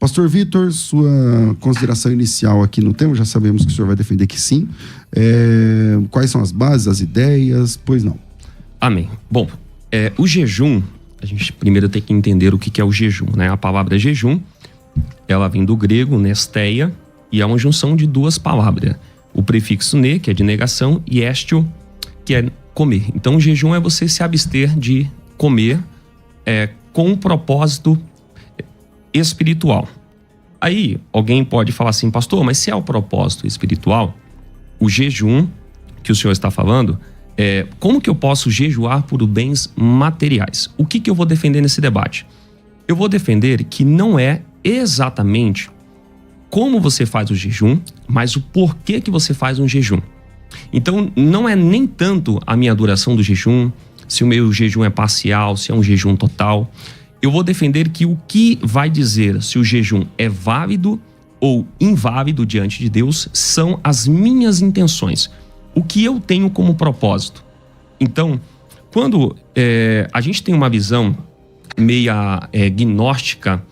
Pastor Vitor, sua consideração inicial aqui no tema, já sabemos que o senhor vai defender que sim. Quais são as bases, as ideias? Pois não. Amém. Bom, o jejum, a gente primeiro tem que entender o que é o jejum, né? A palavra jejum, ela vem do grego, nesteia, e é uma junção de duas palavras. O prefixo ne, que é de negação, e estio, que é comer. Então, o jejum é você se abster de comer com um propósito espiritual. Aí, alguém pode falar assim, pastor, mas se é o propósito espiritual, o jejum que o senhor está falando, como que eu posso jejuar por bens materiais? O que eu vou defender nesse debate? Eu vou defender que não é exatamente como você faz o jejum, mas o porquê que você faz um jejum. Então, não é nem tanto a minha duração do jejum, se o meu jejum é parcial, se é um jejum total. Eu vou defender que o que vai dizer se o jejum é válido ou inválido diante de Deus são as minhas intenções. O que eu tenho como propósito. Então, quando a gente tem uma visão meia gnóstica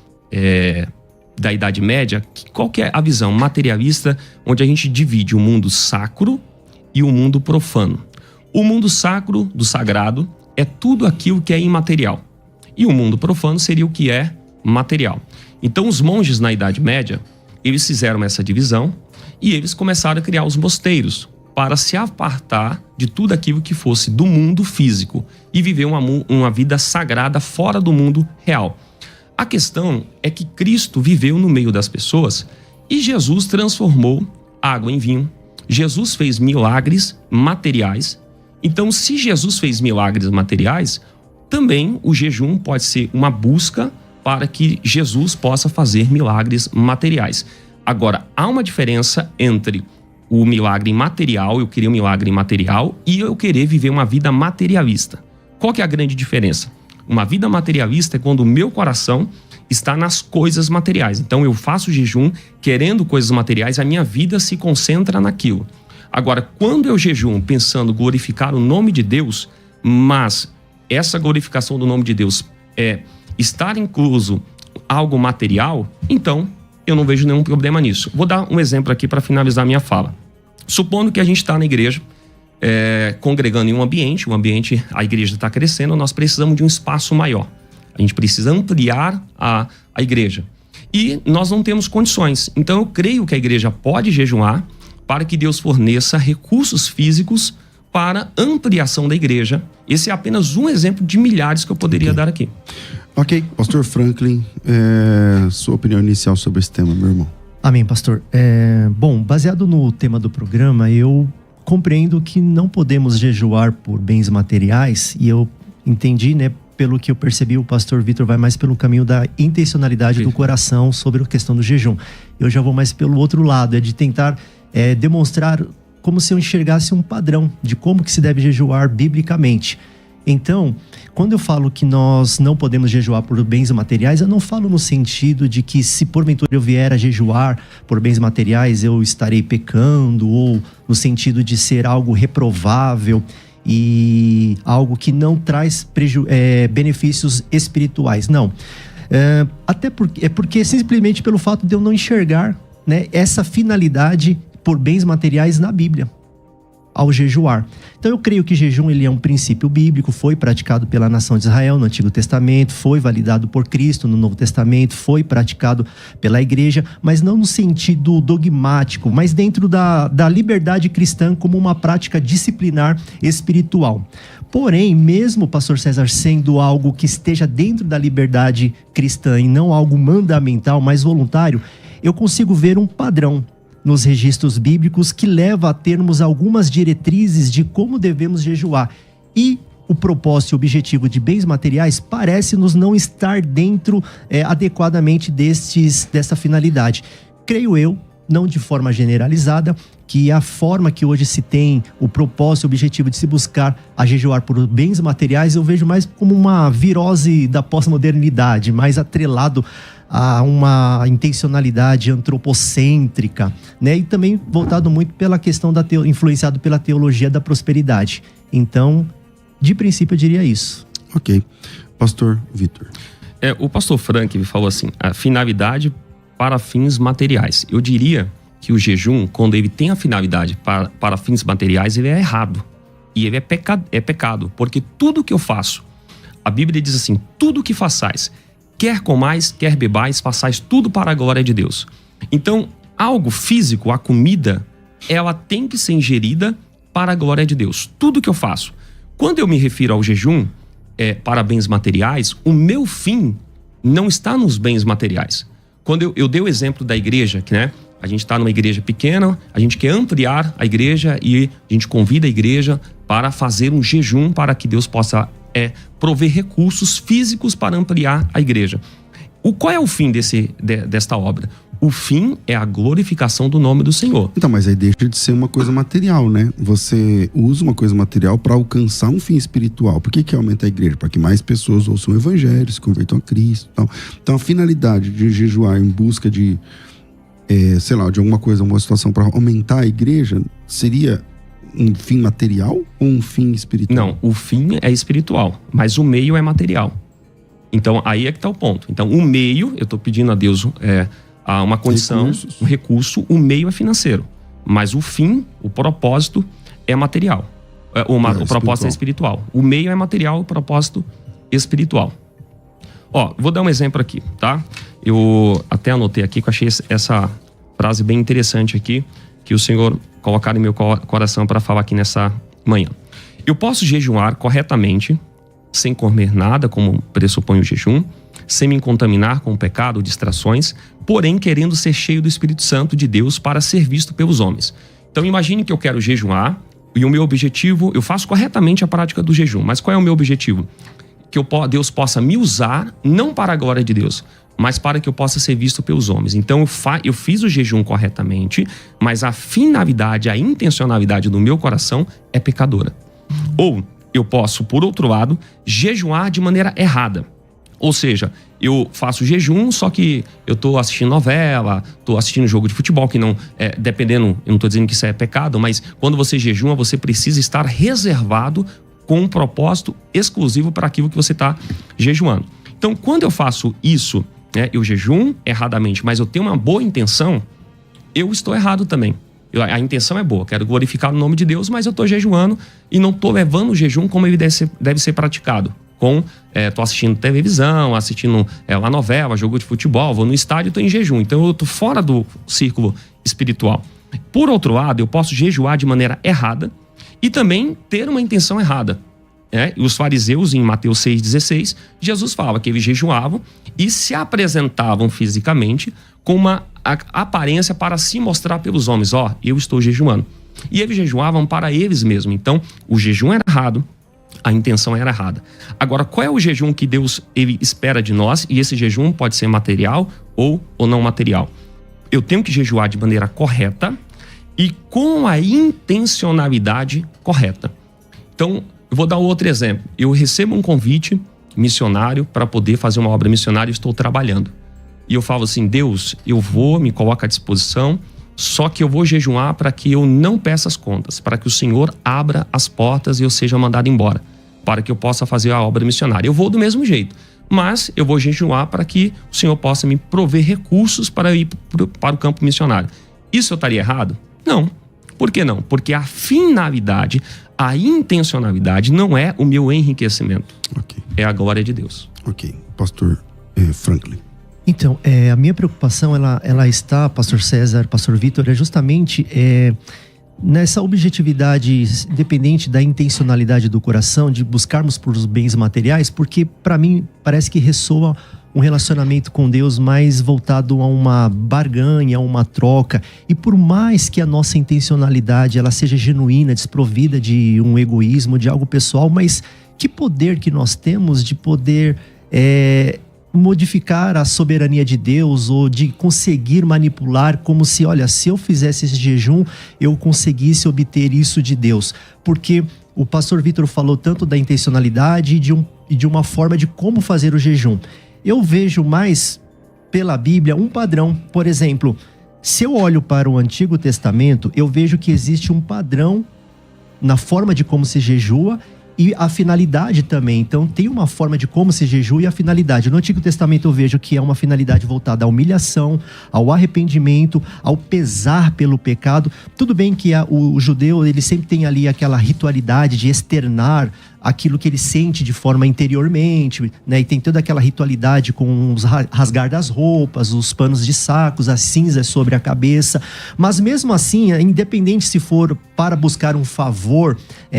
da Idade Média, qual que é a visão materialista, onde a gente divide o mundo sacro e o mundo profano. O mundo sacro, do sagrado, é tudo aquilo que é imaterial. E o mundo profano seria o que é material. Então, os monges na Idade Média, eles fizeram essa divisão e eles começaram a criar os mosteiros para se apartar de tudo aquilo que fosse do mundo físico e viver uma vida sagrada fora do mundo real. A questão é que Cristo viveu no meio das pessoas e Jesus transformou água em vinho. Jesus fez milagres materiais. Então, se Jesus fez milagres materiais, também o jejum pode ser uma busca para que Jesus possa fazer milagres materiais. Agora, há uma diferença entre o milagre material, eu querer um milagre material, e eu querer viver uma vida materialista. Qual que é a grande diferença? Uma vida materialista é quando o meu coração está nas coisas materiais. Então, eu faço jejum querendo coisas materiais, a minha vida se concentra naquilo. Agora, quando eu jejum pensando glorificar o nome de Deus, mas essa glorificação do nome de Deus estar incluso algo material, então eu não vejo nenhum problema nisso. Vou dar um exemplo aqui para finalizar minha fala. Supondo que a gente está na igreja, congregando em um ambiente, a igreja está crescendo, nós precisamos de um espaço maior. A gente precisa ampliar a igreja. E nós não temos condições. Então eu creio que a igreja pode jejuar para que Deus forneça recursos físicos para ampliação da igreja. Esse é apenas um exemplo de milhares que eu poderia dar aqui. Ok, pastor Franklin, sua opinião inicial sobre esse tema, meu irmão. Amém, pastor. Bom, baseado no tema do programa, eu compreendo que não podemos jejuar por bens materiais, e eu entendi, né, pelo que eu percebi, o pastor Vitor vai mais pelo caminho da intencionalidade do coração sobre a questão do jejum. Eu já vou mais pelo outro lado, de tentar demonstrar como se eu enxergasse um padrão de como que se deve jejuar biblicamente. Então, quando eu falo que nós não podemos jejuar por bens materiais, eu não falo no sentido de que se porventura eu vier a jejuar por bens materiais, eu estarei pecando, ou no sentido de ser algo reprovável e algo que não traz benefícios espirituais. Não. Até porque simplesmente pelo fato de eu não enxergar, né, essa finalidade por bens materiais na Bíblia ao jejuar. Então eu creio que jejum ele é um princípio bíblico, foi praticado pela nação de Israel no Antigo Testamento, foi validado por Cristo no Novo Testamento, foi praticado pela igreja, mas não no sentido dogmático, mas dentro da liberdade cristã como uma prática disciplinar espiritual. Porém, mesmo, pastor César, sendo algo que esteja dentro da liberdade cristã e não algo mandamental, mas voluntário, eu consigo ver um padrão nos registros bíblicos que leva a termos algumas diretrizes de como devemos jejuar. E o propósito e objetivo de bens materiais parece-nos não estar dentro adequadamente dessa finalidade. Creio eu, não de forma generalizada, que a forma que hoje se tem o propósito e o objetivo de se buscar a jejuar por bens materiais, eu vejo mais como uma virose da pós-modernidade, mais atrelado a uma intencionalidade antropocêntrica, né? E também voltado muito pela questão influenciado pela teologia da prosperidade. Então, de princípio, eu diria isso. Ok. Pastor Vitor. O pastor Frank falou assim, a finalidade para fins materiais. Eu diria que o jejum, quando ele tem a finalidade para fins materiais, ele é errado. E ele é pecado, porque tudo que eu faço, a Bíblia diz assim, tudo que façais, quer comais, quer bebais, façais tudo para a glória de Deus. Então, algo físico, a comida, ela tem que ser ingerida para a glória de Deus. Tudo que eu faço. Quando eu me refiro ao jejum para bens materiais, o meu fim não está nos bens materiais. Quando eu dei o exemplo da igreja, que, né, a gente está numa igreja pequena, a gente quer ampliar a igreja e a gente convida a igreja para fazer um jejum para que Deus possa prover recursos físicos para ampliar a igreja. Qual é o fim desta obra? O fim é a glorificação do nome do Senhor. Então, mas aí deixa de ser uma coisa material, né? Você usa uma coisa material para alcançar um fim espiritual. Por que aumenta a igreja? Para que mais pessoas ouçam o evangelho, se convertam a Cristo e tal. Então, a finalidade de jejuar em busca de, sei lá, de alguma coisa, uma situação para aumentar a igreja, seria um fim material ou um fim espiritual? Não, o fim é espiritual, mas o meio é material. Então, aí é que está o ponto. Então, o meio, eu estou pedindo a Deus uma condição, um recurso, o meio é financeiro. Mas o fim, o propósito é material. O propósito é espiritual. O meio é material, o propósito espiritual. Vou dar um exemplo aqui, tá? Eu até anotei aqui que eu achei essa frase bem interessante aqui, que o Senhor colocar em meu coração para falar aqui nessa manhã. Eu posso jejuar corretamente, sem comer nada, como pressupõe o jejum, sem me contaminar com o pecado ou distrações, porém querendo ser cheio do Espírito Santo de Deus para ser visto pelos homens. Então imagine que eu quero jejuar e o meu objetivo, eu faço corretamente a prática do jejum, mas qual é o meu objetivo? Que Deus possa me usar, não para a glória de Deus, mas para que eu possa ser visto pelos homens. Então eu fiz o jejum corretamente, mas a finalidade, a intencionalidade do meu coração é pecadora. Ou eu posso, por outro lado, jejuar de maneira errada. Ou seja, eu faço jejum, só que eu estou assistindo novela, estou assistindo jogo de futebol, que não, dependendo, eu não estou dizendo que isso é pecado, mas quando você jejuma, você precisa estar reservado com um propósito exclusivo para aquilo que você está jejuando. Então, quando eu faço isso, eu jejum erradamente, mas eu tenho uma boa intenção, eu estou errado também. A intenção é boa, quero glorificar o nome de Deus, mas eu estou jejuando e não estou levando o jejum como ele deve ser praticado. Tô assistindo televisão, assistindo uma novela, jogo de futebol, vou no estádio e estou em jejum. Então eu estou fora do círculo espiritual. Por outro lado, eu posso jejuar de maneira errada e também ter uma intenção errada. E os fariseus, em Mateus 6,16, Jesus fala que eles jejuavam e se apresentavam fisicamente com uma aparência para se mostrar pelos homens. Eu estou jejuando. E eles jejuavam para eles mesmos. Então, o jejum era errado, a intenção era errada. Agora, qual é o jejum que Deus ele espera de nós? E esse jejum pode ser material ou não material. Eu tenho que jejuar de maneira correta e com a intencionalidade correta. Então, eu vou dar outro exemplo. Eu recebo um convite missionário para poder fazer uma obra missionária e estou trabalhando. E eu falo assim, Deus, me coloca à disposição, só que eu vou jejuar para que eu não peça as contas, para que o Senhor abra as portas e eu seja mandado embora, para que eu possa fazer a obra missionária. Eu vou do mesmo jeito, mas eu vou jejuar para que o Senhor possa me prover recursos para ir para o campo missionário. Isso eu estaria errado? Não. Por que não? Porque a finalidade, a intencionalidade não é o meu enriquecimento. Okay. É a glória de Deus. Ok. Pastor Franklin. Então, a minha preocupação, ela está, Pastor César, Pastor Vitor, é justamente nessa objetividade, independente da intencionalidade do coração, de buscarmos por os bens materiais, porque para mim parece que ressoa um relacionamento com Deus mais voltado a uma barganha, a uma troca. E por mais que a nossa intencionalidade ela seja genuína, desprovida de um egoísmo, de algo pessoal, mas que poder que nós temos de poder modificar a soberania de Deus ou de conseguir manipular como se, olha, se eu fizesse esse jejum, eu conseguisse obter isso de Deus. Porque o pastor Vitor falou tanto da intencionalidade e de uma forma de como fazer o jejum. Eu vejo mais pela Bíblia um padrão. Por exemplo, se eu olho para o Antigo Testamento, eu vejo que existe um padrão na forma de como se jejua e a finalidade também. Então tem uma forma de como se jejua e a finalidade. No Antigo Testamento eu vejo que é uma finalidade voltada à humilhação, ao arrependimento, ao pesar pelo pecado. Tudo bem que o judeu, ele sempre tem ali aquela ritualidade de externar aquilo que ele sente de forma interiormente, né? E tem toda aquela ritualidade com os rasgar das roupas, os panos de sacos, as cinzas sobre a cabeça. Mas mesmo assim, independente se for para buscar um favor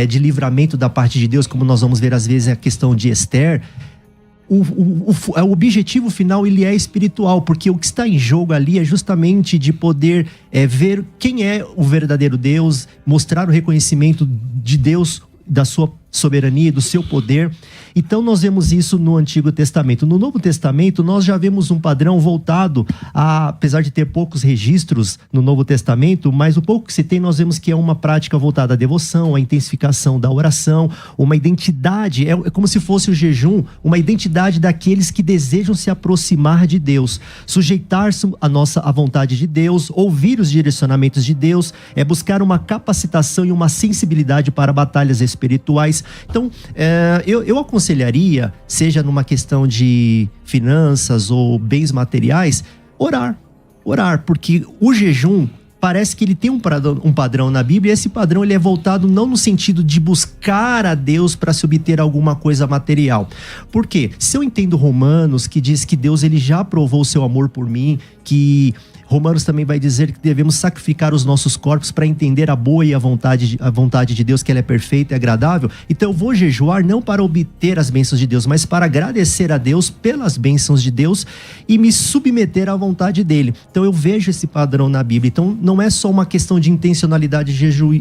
de livramento da parte de Deus, como nós vamos ver às vezes a questão de Esther, o objetivo final ele é espiritual, porque o que está em jogo ali é justamente de poder ver quem é o verdadeiro Deus, mostrar o reconhecimento de Deus, da sua soberania, do seu poder. Então nós vemos isso no Antigo Testamento. No Novo Testamento nós já vemos um padrão voltado apesar de ter poucos registros no Novo Testamento, mas o pouco que se tem nós vemos que é uma prática voltada à devoção, à intensificação da oração, uma identidade, é como se fosse o jejum, uma identidade daqueles que desejam se aproximar de Deus, sujeitar-se à vontade de Deus, ouvir os direcionamentos de Deus, buscar uma capacitação e uma sensibilidade para batalhas espirituais. Então, eu aconselharia, seja numa questão de finanças ou bens materiais, orar, porque o jejum parece que ele tem um padrão na Bíblia, e esse padrão ele é voltado não no sentido de buscar a Deus para se obter alguma coisa material. Por quê? Se eu entendo Romanos, que diz que Deus ele já provou o seu amor por mim, que Romanos também vai dizer que devemos sacrificar os nossos corpos para entender a boa e a vontade de Deus, que ela é perfeita e agradável. Então eu vou jejuar não para obter as bênçãos de Deus, mas para agradecer a Deus pelas bênçãos de Deus e me submeter à vontade dele. Então eu vejo esse padrão na Bíblia. Então não é só uma questão de intencionalidade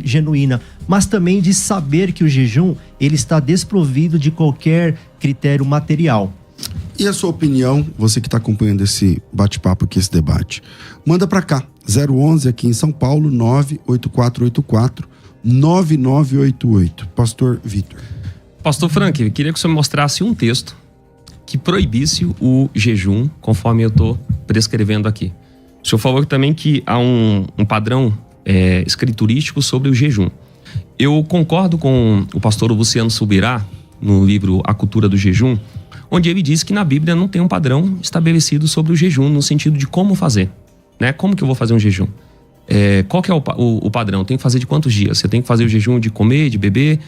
genuína, mas também de saber que o jejum ele está desprovido de qualquer critério material. E a sua opinião, você que está acompanhando esse bate-papo aqui, esse debate, manda para cá, 011 aqui em São Paulo, 98484-9988. Pastor Vitor. Pastor Frank, eu queria que o senhor mostrasse um texto que proibisse o jejum, conforme eu estou prescrevendo aqui. O senhor falou também que há um padrão escriturístico sobre o jejum. Eu concordo com o pastor Luciano Subirá, no livro A Cultura do Jejum, onde ele diz que na Bíblia não tem um padrão estabelecido sobre o jejum, no sentido de como fazer, né? Como que eu vou fazer um jejum? Qual que é o padrão? Tem que fazer de quantos dias? Você tem que fazer o jejum de comer, de beber,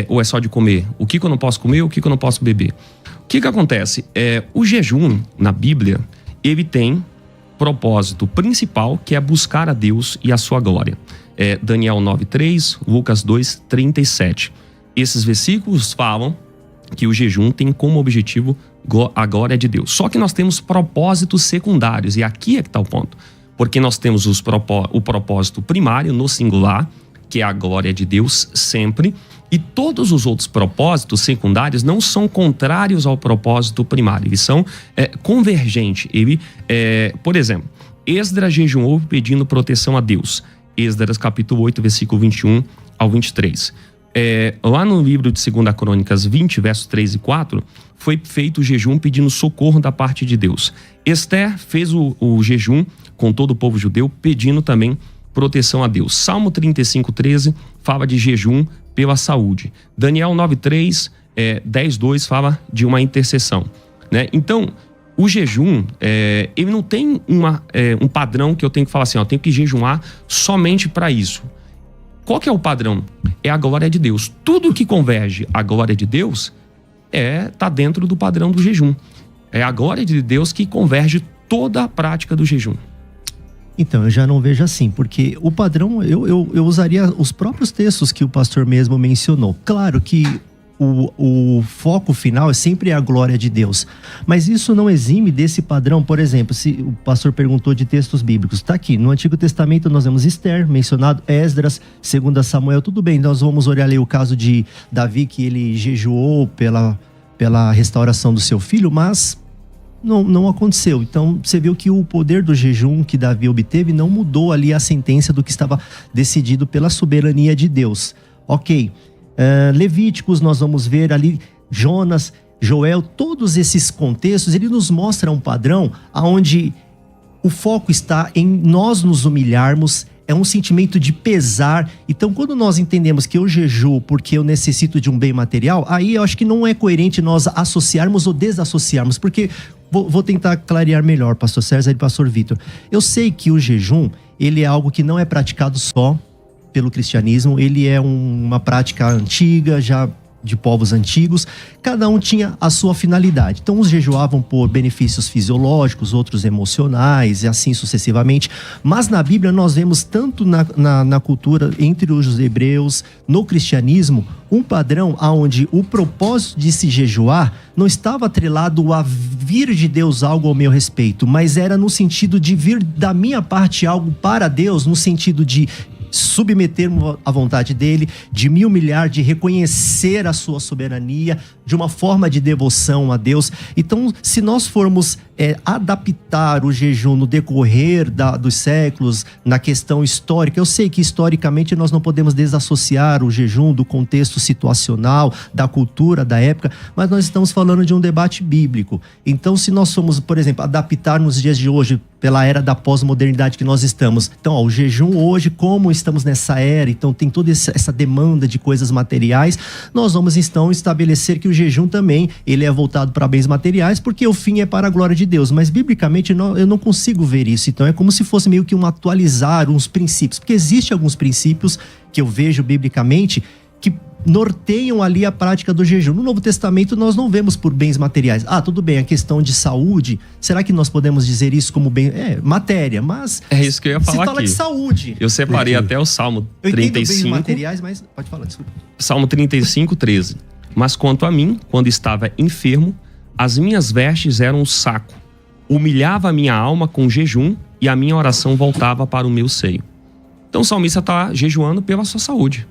ou é só de comer? O que eu não posso comer, o que eu não posso beber? O que acontece? O jejum, na Bíblia, ele tem propósito principal, que é buscar a Deus e a sua glória. Daniel 9:3, Lucas 2:37. Esses versículos falam que o jejum tem como objetivo a glória de Deus. Só que nós temos propósitos secundários, e aqui é que está o ponto. Porque nós temos o propósito primário, no singular, que é a glória de Deus sempre, e todos os outros propósitos secundários não são contrários ao propósito primário, eles são convergentes. Por exemplo, Esdras jejuou pedindo proteção a Deus. Esdras capítulo 8, versículo 21 ao 23. Lá no livro de 2 Crônicas 20, versos 3 e 4, foi feito o jejum pedindo socorro da parte de Deus. Esther fez o jejum com todo o povo judeu, pedindo também proteção a Deus. Salmo 35:13 fala de jejum pela saúde. Daniel 9:3, 10:2 fala de uma intercessão, né? Então, o jejum, ele não tem um padrão que eu tenho que falar assim, eu tenho que jejuar somente para isso. Qual que é o padrão? É a glória de Deus. Tudo que converge à glória de Deus tá dentro do padrão do jejum. É a glória de Deus que converge toda a prática do jejum. Então, eu já não vejo assim, porque o padrão, eu usaria os próprios textos que o pastor mesmo mencionou. Claro que o foco final é sempre a glória de Deus, mas isso não exime desse padrão. Por exemplo, se o pastor perguntou de textos bíblicos, está aqui, no Antigo Testamento nós vemos Esther mencionado, Esdras, 2 Samuel, tudo bem, nós vamos olhar ali o caso de Davi, que ele jejuou pela restauração do seu filho, mas não aconteceu. Então você viu que o poder do jejum que Davi obteve não mudou ali a sentença do que estava decidido pela soberania de Deus. Ok. Levíticos, nós vamos ver ali Jonas, Joel, todos esses contextos, ele nos mostra um padrão onde o foco está em nós nos humilharmos, é um sentimento de pesar. Então, quando nós entendemos que eu jejuo porque eu necessito de um bem material, aí eu acho que não é coerente nós associarmos ou desassociarmos, porque vou tentar clarear melhor, pastor César e pastor Vitor. Eu sei que o jejum, ele é algo que não é praticado só pelo cristianismo, ele é uma prática antiga, já de povos antigos, cada um tinha a sua finalidade. Então, uns jejuavam por benefícios fisiológicos, outros emocionais e assim sucessivamente. Mas na Bíblia nós vemos tanto na cultura entre os hebreus, no cristianismo, um padrão onde o propósito de se jejuar não estava atrelado a vir de Deus algo ao meu respeito, mas era no sentido de vir da minha parte algo para Deus, no sentido de submeter-me à vontade dele, de me humilhar, de reconhecer a sua soberania, de uma forma de devoção a Deus. Então, se nós formos adaptar o jejum no decorrer dos séculos, na questão histórica, eu sei que historicamente nós não podemos desassociar o jejum do contexto situacional, da cultura, da época, mas nós estamos falando de um debate bíblico. Então, se nós formos, por exemplo, adaptar nos dias de hoje, pela era da pós-modernidade que nós estamos. Então, o jejum hoje, como estamos nessa era, então tem toda essa demanda de coisas materiais, nós vamos então estabelecer que o jejum também, ele é voltado para bens materiais, porque o fim é para a glória de Deus. Mas, biblicamente, eu não consigo ver isso. Então, é como se fosse meio que atualizar uns princípios, porque existem alguns princípios que eu vejo biblicamente que norteiam ali a prática do jejum. No Novo Testamento nós não vemos por bens materiais. Tudo bem, a questão de saúde, será que nós podemos dizer isso como bem... matéria, mas... É isso que eu ia falar aqui. Se fala de saúde. Eu separei até o Salmo 35... Eu entendo bens materiais, mas... Pode falar, desculpa. Salmo 35, 13. Mas quanto a mim, quando estava enfermo, as minhas vestes eram um saco. Humilhava a minha alma com jejum e a minha oração voltava para o meu seio. Então o salmista está jejuando pela sua saúde.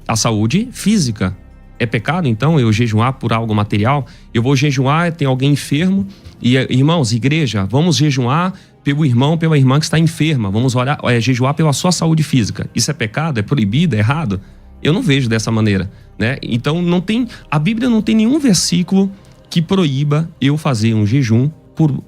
A saúde física. É pecado, então, eu jejuar por algo material? Eu vou jejuar, tem alguém enfermo. E, irmãos, igreja, vamos jejuar pelo irmão, pela irmã que está enferma. Vamos orar, jejuar pela sua saúde física. Isso é pecado? É proibido? É errado? Eu não vejo dessa maneira, né? Então, a Bíblia não tem nenhum versículo que proíba eu fazer um jejum por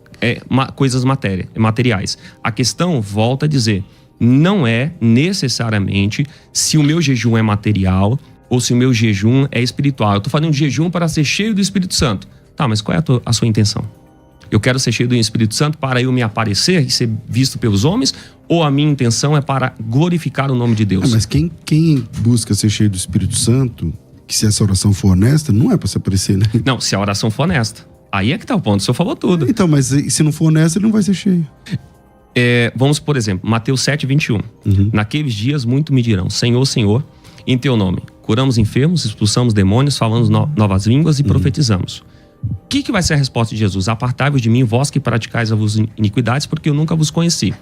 coisas materiais. A questão, volta a dizer, não é necessariamente se o meu jejum é material ou se o meu jejum é espiritual. Eu estou fazendo um jejum para ser cheio do Espírito Santo. Tá, mas qual é a sua intenção? Eu quero ser cheio do Espírito Santo para eu me aparecer e ser visto pelos homens? Ou a minha intenção é para glorificar o nome de Deus? Mas quem busca ser cheio do Espírito Santo, que se essa oração for honesta, não é para se aparecer, né? Não, se a oração for honesta. Aí é que tá o ponto, o senhor falou tudo. Então, mas se não for honesta, ele não vai ser cheio. Vamos, por exemplo, Mateus 7, 21. Naqueles dias muito me dirão, Senhor, Senhor, em teu nome, curamos enfermos, expulsamos demônios, falamos novas línguas e profetizamos. O que vai ser a resposta de Jesus? Apartai-vos de mim, vós que praticais as iniquidades, porque eu nunca vos conheci.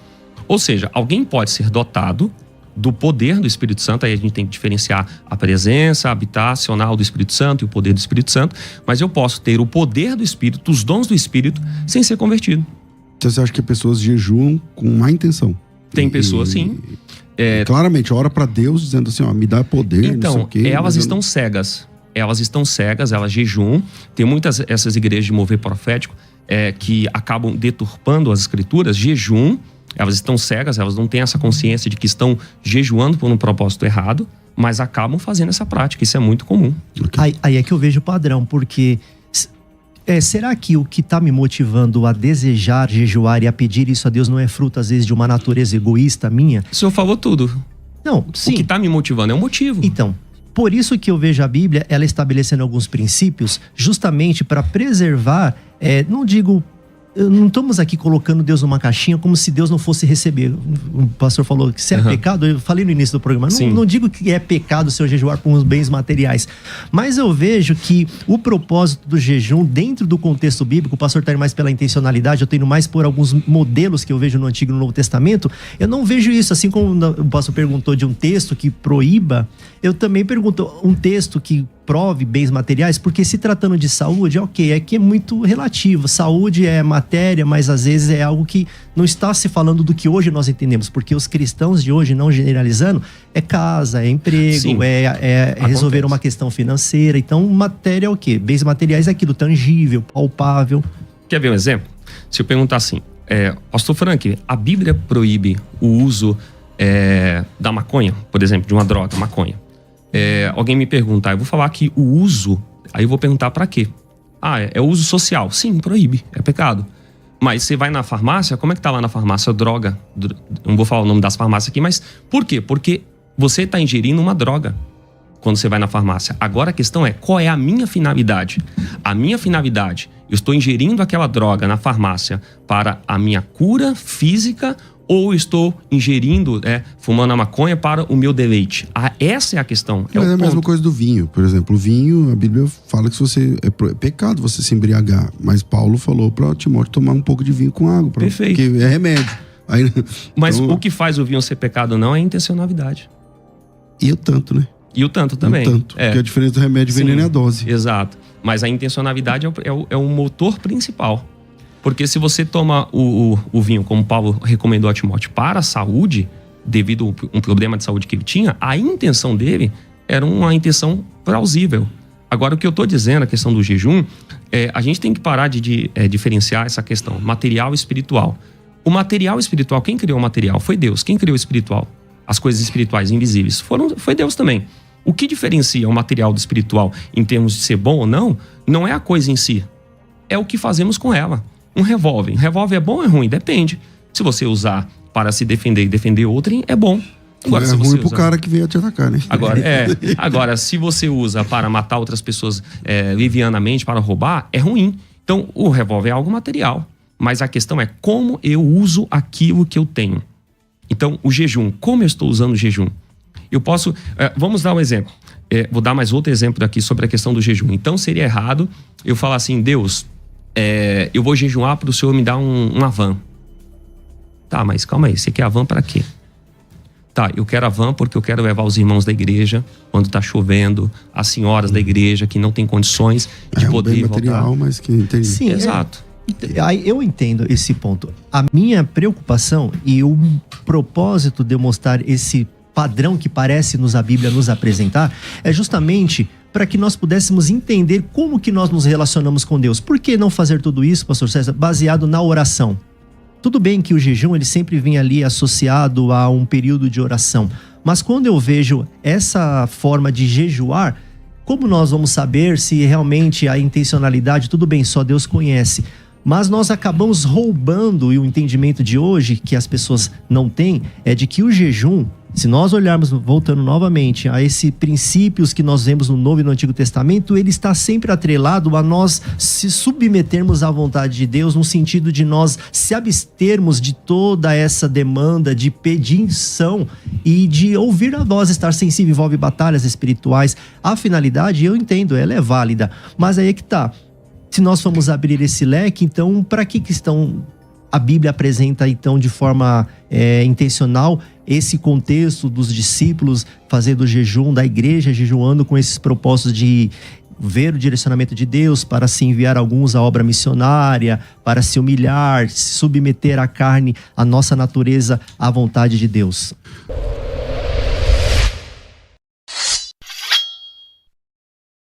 Ou seja, alguém pode ser dotado do poder do Espírito Santo, aí a gente tem que diferenciar a presença habitacional do Espírito Santo e o poder do Espírito Santo, mas eu posso ter o poder do Espírito, os dons do Espírito, sem ser convertido. Então você acha que pessoas jejuam com má intenção? Tem pessoas, sim. Claramente, ora para Deus dizendo assim, me dá poder, então, não sei o quê. Elas estão cegas. Elas estão cegas, elas jejuam. Tem muitas essas igrejas de mover profético que acabam deturpando as escrituras. Jejum, elas estão cegas, elas não têm essa consciência de que estão jejuando por um propósito errado, mas acabam fazendo essa prática. Isso é muito comum. Okay. Aí é que eu vejo o padrão, porque... será que o que está me motivando a desejar jejuar e a pedir isso a Deus não é fruto, às vezes, de uma natureza egoísta minha? O senhor falou tudo. Não, sim. O que está me motivando é um motivo. Então, por isso que eu vejo a Bíblia, ela estabelecendo alguns princípios, justamente para preservar, não estamos aqui colocando Deus numa caixinha como se Deus não fosse receber. O pastor falou que se é pecado, eu falei no início do programa, não digo que é pecado se eu jejuar por uns bens materiais, mas eu vejo que o propósito do jejum dentro do contexto bíblico, o pastor está indo mais pela intencionalidade, eu tenho mais por alguns modelos que eu vejo no Antigo e no Novo Testamento, eu não vejo isso, assim como o pastor perguntou de um texto que proíba, eu também pergunto um texto que prove bens materiais, porque se tratando de saúde, é que é muito relativo. Saúde é matéria, mas às vezes é algo que não está se falando do que hoje nós entendemos, porque os cristãos de hoje, não generalizando, é casa, é emprego, Sim, é resolver uma questão financeira. Então, matéria é o quê? Bens materiais é aquilo tangível, palpável. Quer ver um exemplo? Se eu perguntar assim, pastor Frank, a Bíblia proíbe o uso da maconha, por exemplo, de uma droga, maconha. Alguém me perguntar, eu vou falar que o uso, aí eu vou perguntar pra quê? É uso social. Sim, proíbe, é pecado. Mas você vai na farmácia, como é que tá lá na farmácia? Droga. Não vou falar o nome das farmácias aqui, mas por quê? Porque você está ingerindo uma droga quando você vai na farmácia. Agora a questão é, qual é a minha finalidade? A minha finalidade, eu estou ingerindo aquela droga na farmácia para a minha cura física ou estou ingerindo, fumando a maconha para o meu deleite? Essa é a questão. Mas é a mesma coisa do vinho. Por exemplo, o vinho, a Bíblia fala que é pecado você se embriagar. Mas Paulo falou para Timóteo tomar um pouco de vinho com água. Perfeito. Porque é remédio. Mas o que faz o vinho ser pecado ou não é a intencionalidade. E o tanto, né? E o tanto também. Porque a diferença do remédio e veneno é a dose. Exato. Mas a intencionalidade é o motor principal. Porque se você toma o vinho, como Paulo recomendou a Timóteo, para a saúde, devido a um problema de saúde que ele tinha, a intenção dele era uma intenção plausível. Agora, o que eu estou dizendo, a questão do jejum, a gente tem que parar de diferenciar essa questão material e espiritual. O material espiritual, quem criou o material? Foi Deus. Quem criou o espiritual? As coisas espirituais invisíveis. Foi Deus também. O que diferencia o material do espiritual em termos de ser bom ou não é a coisa em si. É o que fazemos com ela. Um revólver. Um revólver é bom ou é ruim? Depende. Se você usar para se defender e defender outrem, é bom. Agora, é ruim pro cara que veio te atacar, né? Agora, se você usa para matar outras pessoas livianamente, para roubar, é ruim. Então, o revólver é algo material. Mas a questão é como eu uso aquilo que eu tenho. Então, o jejum. Como eu estou usando o jejum? Eu posso... vamos dar um exemplo. Vou dar mais outro exemplo daqui sobre a questão do jejum. Então, seria errado eu falar assim, Deus, eu vou jejuar para o Senhor me dar uma van. Tá, mas calma aí. Você quer a van para quê? Tá, eu quero a van porque eu quero levar os irmãos da igreja quando tá chovendo, as senhoras da igreja que não têm condições de poder um bem material, voltar. Mas que entendi. Sim, exato. Eu entendo esse ponto. A minha preocupação e o propósito de eu mostrar esse padrão que parece a Bíblia nos apresentar é justamente para que nós pudéssemos entender como que nós nos relacionamos com Deus. Por que não fazer tudo isso, pastor César, baseado na oração? Tudo bem que o jejum ele sempre vem ali associado a um período de oração, mas quando eu vejo essa forma de jejuar, como nós vamos saber se realmente a intencionalidade, tudo bem, só Deus conhece, mas nós acabamos roubando, e o entendimento de hoje que as pessoas não têm é de que o jejum, se nós olharmos, voltando novamente a esses princípios que nós vemos no Novo e no Antigo Testamento, ele está sempre atrelado a nós se submetermos à vontade de Deus, no sentido de nós se abstermos de toda essa demanda de petição e de ouvir a voz, estar sensível, envolve batalhas espirituais. A finalidade, eu entendo, ela é válida, mas aí é que tá. Se nós formos abrir esse leque, então, para que estão... A Bíblia apresenta, então, de forma intencional, esse contexto dos discípulos fazendo o jejum da igreja, jejuando com esses propósitos de ver o direcionamento de Deus para se enviar alguns à obra missionária, para se humilhar, se submeter à carne, à nossa natureza, à vontade de Deus.